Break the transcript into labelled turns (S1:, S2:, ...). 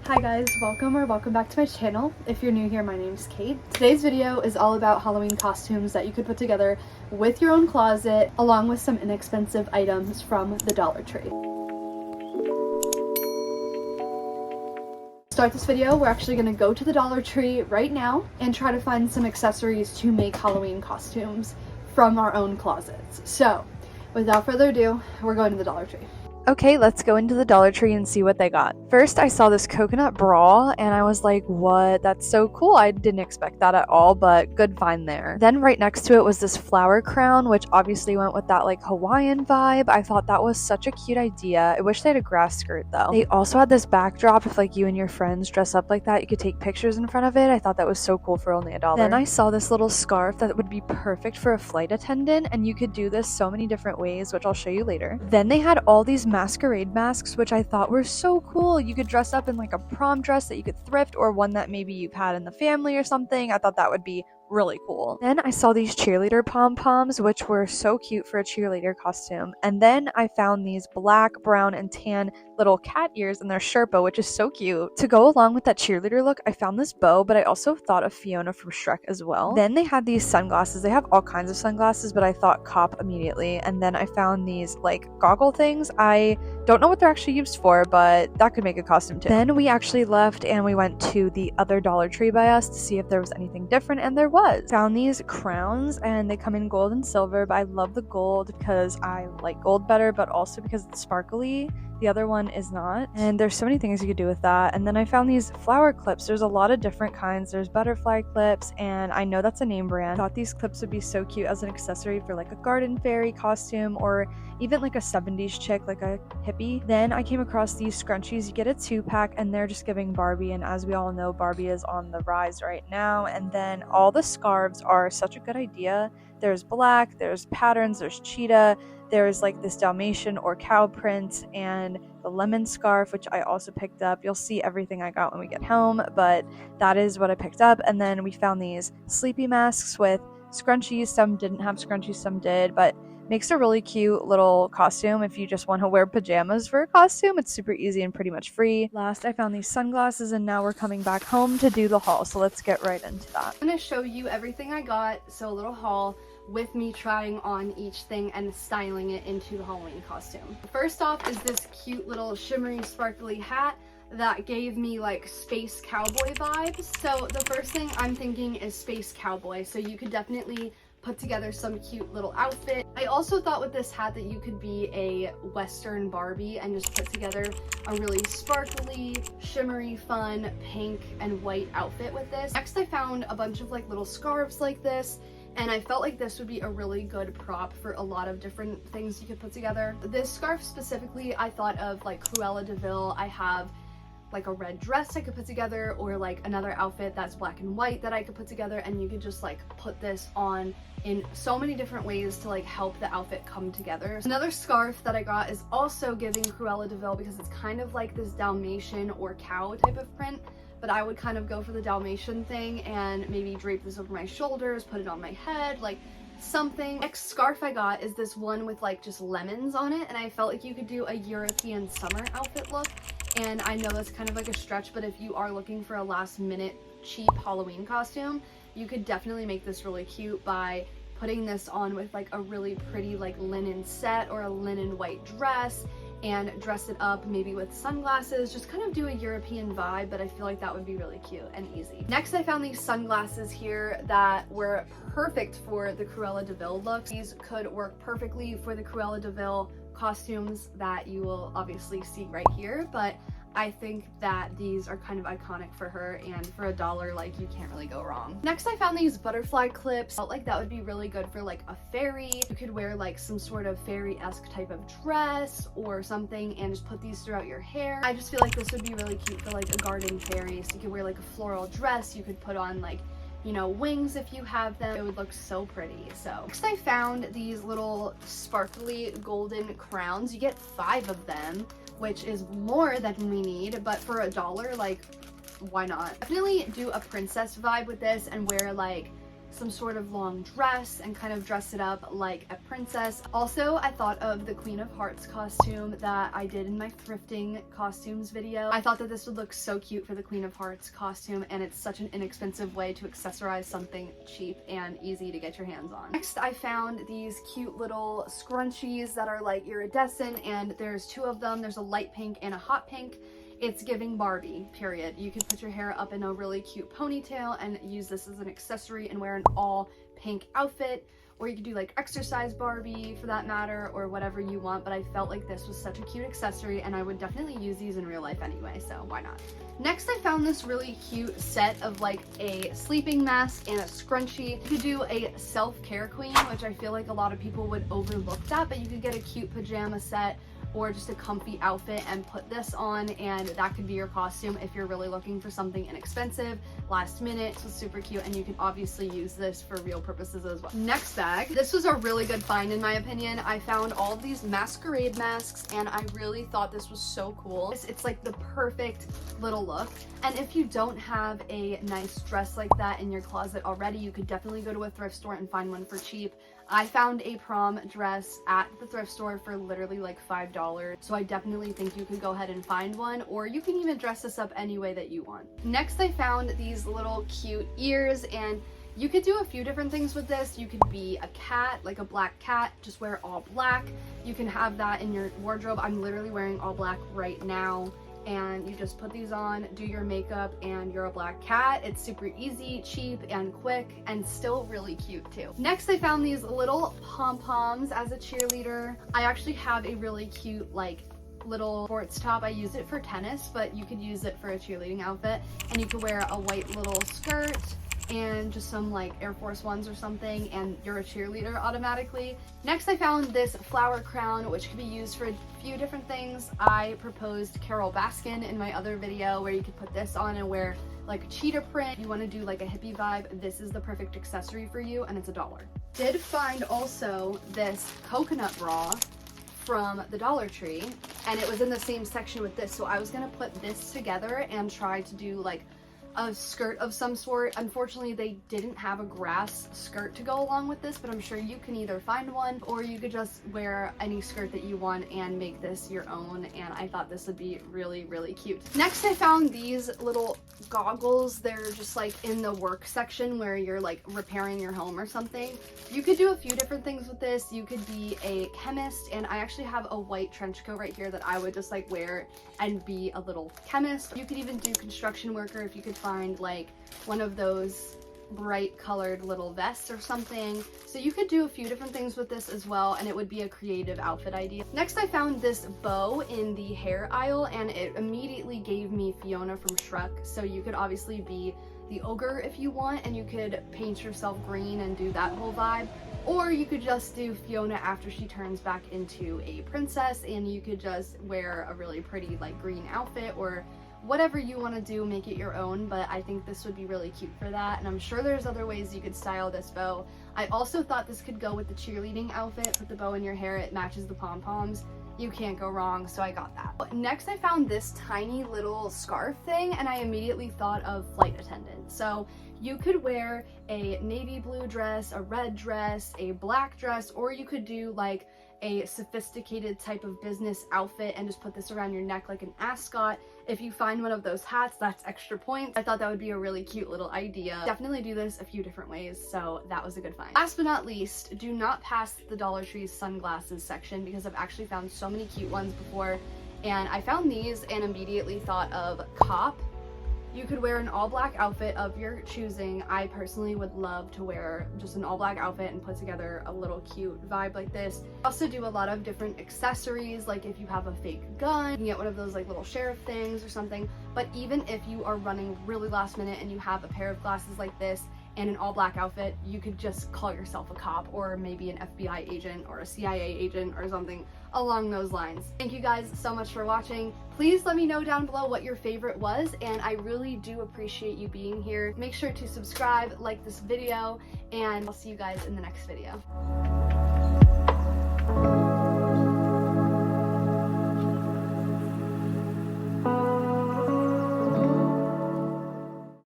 S1: Hi guys, welcome back to my channel. If you're new here, my name's Kate. Today's video is all about Halloween costumes that you could put together with your own closet, along with some inexpensive items from the Dollar Tree. To start this video, we're actually going to go to the Dollar Tree right now and try to find some accessories to make Halloween costumes from our own closets. So, without further ado, we're going to the Dollar Tree.
S2: Okay, let's go into the Dollar Tree and see what they got. First, I saw this coconut bra and I was like, what? That's so cool. I didn't expect that at all, but good find there. Then right next to it was this flower crown, which obviously went with that like Hawaiian vibe. I thought that was such a cute idea. I wish they had a grass skirt though. They also had this backdrop. If like you and your friends dress up like that, you could take pictures in front of it. I thought that was so cool for only $1. Then I saw this little scarf that would be perfect for a flight attendant, and you could do this so many different ways, which I'll show you later. Then they had all these masquerade masks, which I thought were so cool. You could dress up in like a prom dress that you could thrift, or one that maybe you've had in the family or something. I thought that would be really cool. Then I saw these cheerleader pom-poms, which were so cute for a cheerleader costume. And then I found these black, brown, and tan little cat ears in their Sherpa, which is so cute. To go along with that cheerleader look, I found this bow, but I also thought of Fiona from Shrek as well. Then they had these sunglasses. They have all kinds of sunglasses, but I thought cop immediately. And then I found these like goggle things. I don't know what they're actually used for, but that could make a costume too. Then we actually left and we went to the other Dollar Tree by us to see if there was anything different, and there was. Found these crowns and they come in gold and silver, but I love the gold because I like gold better, but also because it's sparkly. The other one is not, and there's so many things you could do with that. And then I found these flower clips. There's a lot of different kinds. There's butterfly clips, and I know that's a name brand. I thought these clips would be so cute as an accessory for like a garden fairy costume, or even like a 70s chick, like a hippie. Then I came across these scrunchies. You get a 2-pack and they're just giving Barbie, and as we all know, Barbie is on the rise right now. And then all the scarves are such a good idea. There's black, there's patterns, there's cheetah, there's like this Dalmatian or cow print, and the lemon scarf, which I also picked up. You'll see everything I got when we get home, but that is what I picked up. And then we found these sleepy masks with scrunchies. Some didn't have scrunchies, some did, but makes a really cute little costume if you just want to wear pajamas for a costume. It's super easy and pretty much free. Last, I found these sunglasses, and now we're coming back home to do the haul, so let's get right into that.
S1: I'm going to show you everything I got, so a little haul with me trying on each thing and styling it into the Halloween costume. First off is this cute little shimmery sparkly hat that gave me like space cowboy vibes. So the first thing I'm thinking is space cowboy, so you could definitely put together some cute little outfit. I also thought with this hat that you could be a Western Barbie and just put together a really sparkly, shimmery, fun pink and white outfit with this. Next, I found a bunch of like little scarves like this, and I felt like this would be a really good prop for a lot of different things you could put together. This scarf specifically, I thought of like Cruella de Vil. I have like a red dress I could put together, or like another outfit that's black and white that I could put together, and you could just like put this on in so many different ways to like help the outfit come together. Another scarf that I got is also giving Cruella de Vil because it's kind of like this Dalmatian or cow type of print, but I would kind of go for the Dalmatian thing and maybe drape this over my shoulders, put it on my head, like something. Next scarf I got is this one with like just lemons on it, and I felt like you could do a European summer outfit look. And I know that's kind of like a stretch, but if you are looking for a last minute cheap Halloween costume, you could definitely make this really cute by putting this on with like a really pretty like linen set or a linen white dress, and dress it up maybe with sunglasses. Just kind of do a European vibe, but I feel like that would be really cute and easy. Next, I found these sunglasses here that were perfect for the Cruella de Vil look. These could work perfectly for the Cruella de Vil costumes that you will obviously see right here, but I think that these are kind of iconic for her, and for $1, like, you can't really go wrong. Next, I found these butterfly clips. I felt like that would be really good for like a fairy. You could wear like some sort of fairy-esque type of dress or something and just put these throughout your hair. I just feel like this would be really cute for like a garden fairy. So you could wear like a floral dress, you could put on like, you know, wings if you have them. It would look so pretty. So next, I found these little sparkly golden crowns. You get 5 of them, which is more than we need, but for $1, like, why not? Definitely do a princess vibe with this and wear like some sort of long dress and kind of dress it up like a princess. Also, I thought of the Queen of Hearts costume that I did in my thrifting costumes video. I thought that this would look so cute for the Queen of Hearts costume, and it's such an inexpensive way to accessorize something cheap and easy to get your hands on. Next, I found these cute little scrunchies that are like iridescent, and there's two of them. There's a light pink and a hot pink. It's giving Barbie, period. You could put your hair up in a really cute ponytail and use this as an accessory and wear an all pink outfit, or you could do like exercise Barbie for that matter, or whatever you want, but I felt like this was such a cute accessory and I would definitely use these in real life anyway, so why not? Next, I found this really cute set of like a sleeping mask and a scrunchie. You could do a self-care queen, which I feel like a lot of people would overlook that, but you could get a cute pajama set or just a comfy outfit and put this on, and that could be your costume if you're really looking for something inexpensive, last minute. So super cute, and you can obviously use this for real purposes as well. Next bag. This was a really good find in my opinion. I found all of these masquerade masks and I really thought this was so cool. It's like the perfect little look, and if you don't have a nice dress like that in your closet already, you could definitely go to a thrift store and find one for cheap. I found a prom dress at the thrift store for literally like $5, so I definitely think you could go ahead and find one, or you can even dress this up any way that you want. Next, I found these little cute ears, and you could do a few different things with this. You could be a cat, like a black cat, just wear all black. You can have that in your wardrobe. I'm literally wearing all black right now. And you just put these on, do your makeup, and you're a black cat. It's super easy, cheap, and quick, and still really cute too. Next, I found these little pom-poms as a cheerleader. I actually have a really cute like little sports top. I use it for tennis, but you could use it for a cheerleading outfit, and you could wear a white little skirt and just some like Air Force Ones or something, and you're a cheerleader automatically. Next, I found this flower crown, which could be used for a few different things. I proposed Carole Baskin in my other video, where you could put this on and wear like a cheetah print. If you want to do like a hippie vibe, this is the perfect accessory for you, and it's $1. Did find also this coconut bra from the Dollar Tree, and it was in the same section with this, so I was gonna put this together and try to do like a skirt of some sort. Unfortunately, they didn't have a grass skirt to go along with this, but I'm sure you can either find one, or you could just wear any skirt that you want and make this your own, and I thought this would be really, really cute. Next, I found these little goggles. They're just like in the work section where you're like repairing your home or something. You could do a few different things with this. You could be a chemist, and I actually have a white trench coat right here that I would just like wear and be a little chemist. You could even do construction worker if you could find like one of those bright colored little vests or something. So you could do a few different things with this as well, and it would be a creative outfit idea. Next, I found this bow in the hair aisle, and it immediately gave me Fiona from Shrek. So you could obviously be the ogre if you want, and you could paint yourself green and do that whole vibe. Or you could just do Fiona after she turns back into a princess, and you could just wear a really pretty like green outfit, or whatever you want to do, make it your own. But I think this would be really cute for that, and I'm sure there's other ways you could style this bow. I also thought this could go with the cheerleading outfit. Put the bow in your hair, it matches the pom-poms. You can't go wrong, so I got that. Next, I found this tiny little scarf thing, and I immediately thought of flight attendant. So you could wear a navy blue dress, a red dress, a black dress, or you could do like a sophisticated type of business outfit and just put this around your neck like an ascot. If you find one of those hats, that's extra points. I thought that would be a really cute little idea. Definitely do this a few different ways, so that was a good find. Last but not least, do not pass the Dollar Tree's sunglasses section, because I've actually found so many cute ones before, and I found these and immediately thought of Cop. You could wear an all black outfit of your choosing. I personally would love to wear just an all black outfit and put together a little cute vibe like this. I also do a lot of different accessories, like if you have a fake gun, you can get one of those like little sheriff things or something. But even if you are running really last minute and you have a pair of glasses like this and an all black outfit, you could just call yourself a cop, or maybe an FBI agent or a CIA agent or something along those lines. Thank you guys so much for watching. Please let me know down below what your favorite was, and I really do appreciate you being here. Make sure to subscribe, like this video, and I'll see you guys in the next video.